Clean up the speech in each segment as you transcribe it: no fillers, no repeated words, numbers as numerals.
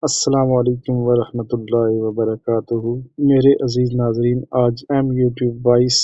السلام علیکم ورحمۃ اللہ وبرکاتہ۔ میرے عزیز ناظرین، آج یوٹیوب وائس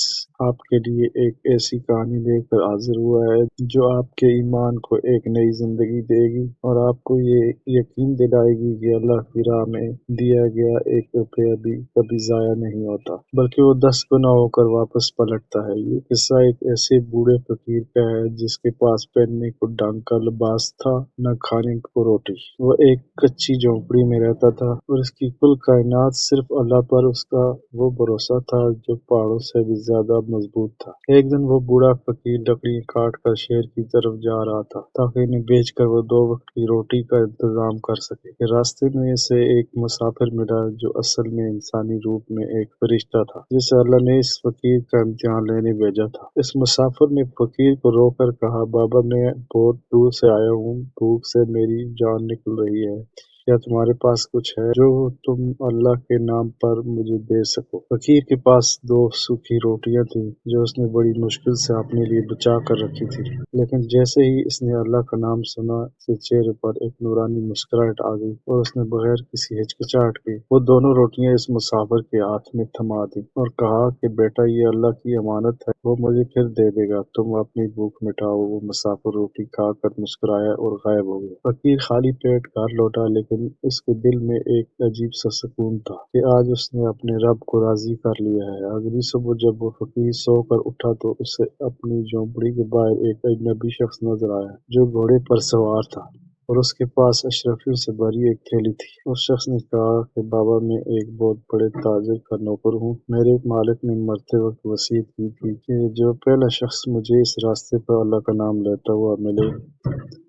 آپ کے لیے ایک ایسی کہانی لے کر حاضر ہوا ہے جو آپ کے ایمان کو ایک نئی زندگی دے گی اور آپ کو یہ یقین دلائے گی کہ اللہ کی راہ میں دیا گیا ایک روپیہ بھی کبھی ضائع نہیں ہوتا، بلکہ وہ 10 گنا ہو کر واپس پلٹتا ہے۔ یہ قصہ ایک ایسے بوڑھے فقیر کا ہے جس کے پاس پہننے کو ڈھنگ کا لباس تھا، نہ کھانے کو روٹی۔ وہ ایک کچی جھونپڑی میں رہتا تھا اور اس کی کل کائنات صرف اللہ پر اس کا وہ بھروسہ تھا جو پہاڑوں سے بھی زیادہ مضبوط تھا۔ ایک دن وہ بوڑھا فقیر لکڑیاں کاٹ کر شہر کی طرف جا رہا تھا تاکہ انہیں بیچ کر وہ 2 وقت کی روٹی کا انتظام کر سکے کہ راستے میں اسے ایک مسافر ملا جو اصل میں انسانی روپ میں ایک فرشتہ تھا جسے اللہ نے اس فقیر کا امتحان لینے بھیجا تھا۔ اس مسافر نے فقیر کو روک کر کہا، بابا، میں بہت دور سے آیا ہوں، بھوک سے میری جان نکل رہی ہے، کیا تمہارے پاس کچھ ہے جو تم اللہ کے نام پر مجھے دے سکو؟ فقیر کے پاس 2 سوکھی روٹیاں تھیں جو اس نے بڑی مشکل سے اپنے لیے بچا کر رکھی تھی، لیکن جیسے ہی اس نے اللہ کا نام سنا، اس کے چہرے پر ایک نورانی مسکراہٹ آ گئی اور اس نے بغیر کسی ہچکچاہٹ کے وہ دونوں روٹیاں اس مسافر کے ہاتھ میں تھما دیں اور کہا کہ بیٹا، یہ اللہ کی امانت ہے، وہ مجھے پھر دے دے گا، تم اپنی بھوک مٹاؤ۔ وہ مسافر روٹی کھا کر مسکرایا اور غائب ہو گیا۔ فقیر خالی پیٹ گھر لوٹا، لیکن اس کے دل میں ایک عجیب سا سکون تھا کہ آج اس نے اپنے رب کو راضی کر لیا ہے۔ اگلی صبح جب وہ فقیر سو کر اٹھا تو اسے اپنی جھونپڑی کے باہر ایک اجنبی شخص نظر آیا جو گھوڑے پر سوار تھا اور اس کے پاس اشرفیوں سے بھری ایک تھیلی تھی۔ اس شخص نے کہا کہ بابا، میں ایک بہت بڑے تاجر کا نوکر ہوں، میرے مالک نے مرتے وقت وصیت کی تھی کہ جو پہلا شخص مجھے اس راستے پر اللہ کا نام لیتا ہوا ملے،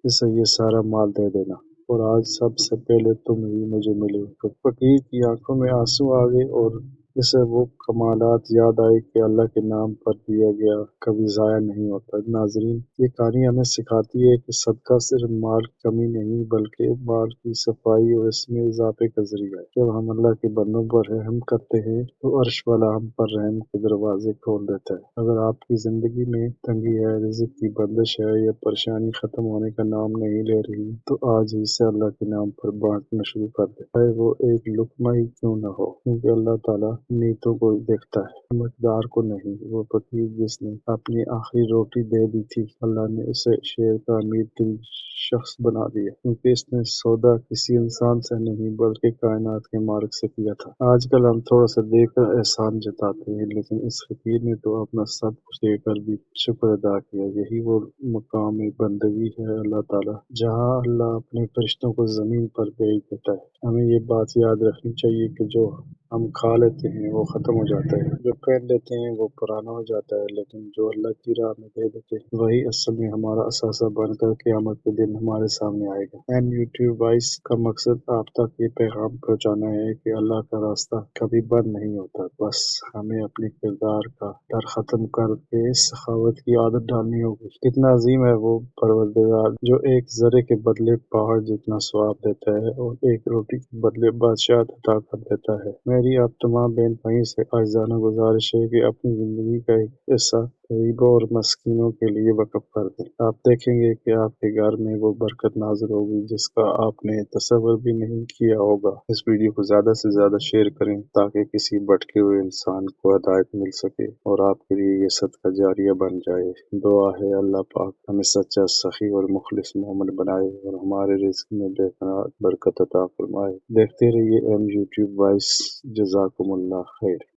اسے یہ سارا مال دے دینا، اور آج سب سے پہلے تم ہی مجھے ملے۔ تو فقیر کی آنکھوں میں آنسو آ گئے اور اسے وہ کمالات یاد آئے کہ اللہ کے نام پر دیا گیا کبھی ضائع نہیں ہوتا۔ ناظرین، یہ کہانی ہمیں سکھاتی ہے کہ صدقہ صرف مال کی کمی نہیں بلکہ مال کی صفائی اور اس میں اضافے کا ذریعہ ہے۔ جب ہم اللہ کے بندوں پر رحم کرتے ہیں تو عرش والا ہم پر رحم کے دروازے کھول دیتا ہے۔ اگر آپ کی زندگی میں تنگی ہے، رزق کی بندش ہے یا پریشانی ختم ہونے کا نام نہیں لے رہی، تو آج ہی سے اللہ کے نام پر بانٹنا شروع کر دیں، چاہے وہ ایک لقمہ ہی کیوں نہ ہو، کیونکہ اللہ تعالیٰ نیتوں کو دیکھتا ہے، مقدار کو نہیں۔ وہ فقیر جس نے اپنی آخری روٹی دے دی تھی، اللہ نے اسے شہر کا امیر ترین شخص بنا دیا، کیونکہ اس نے سودا کسی انسان سے نہیں بلکہ کائنات کے مالک سے کیا تھا۔ آج کل ہم تھوڑا سا دے کر احسان جتاتے ہیں، لیکن اس فقیر نے تو اپنا سب کچھ دے کر بھی شکر ادا کیا۔ یہی وہ مقام بندگی ہے اللہ تعالیٰ جہاں اللہ اپنے فرشتوں کو زمین پر بھیج دیتا ہے۔ ہمیں یہ بات یاد رکھنی چاہیے کہ جو ہم کھا لیتے ہیں وہ ختم ہو جاتا ہے، جو پہن لیتے ہیں وہ پرانا ہو جاتا ہے، لیکن جو اللہ کی راہ میں دے دیتے ہیں وہی اصل میں ہمارا اثاثہ بن کر قیامت کے دن ہمارے سامنے آئے گا۔ یوٹیوب وائس کا مقصد آپ تک یہ پیغام پہنچانا ہے کہ اللہ کا راستہ کبھی بند نہیں ہوتا، بس ہمیں اپنے کردار کا ڈر ختم کر کے سخاوت کی عادت ڈالنی ہوگی۔ کتنا عظیم ہے وہ پروردگار جو ایک ذرے کے بدلے پہاڑ جتنا ثواب دیتا ہے اور ایک روٹی کے بدلے بادشاہت عطا کر دیتا ہے۔ میری آپ تمام بہن بھائیوں سے عاجزانہ گزارش ہے کہ اپنی زندگی کا ایک حصہ غریبوں اور مسکینوں کے لیے وقف کر دیں۔ آپ دیکھیں گے کہ آپ کے گھر میں وہ برکت نازل ہوگی جس کا آپ نے تصور بھی نہیں کیا ہوگا۔ اس ویڈیو کو زیادہ سے زیادہ شیئر کریں تاکہ کسی بھٹکے ہوئے انسان کو ہدایت مل سکے اور آپ کے لیے یہ صدقہ جاریہ بن جائے۔ دعا ہے اللہ پاک ہمیں سچا، سخی اور مخلص مومن بنائے اور ہمارے رزق میں بے پناہ برکت عطا فرمائے۔ دیکھتے رہیے یوٹیوب وائس۔ جزاکم اللہ خیر۔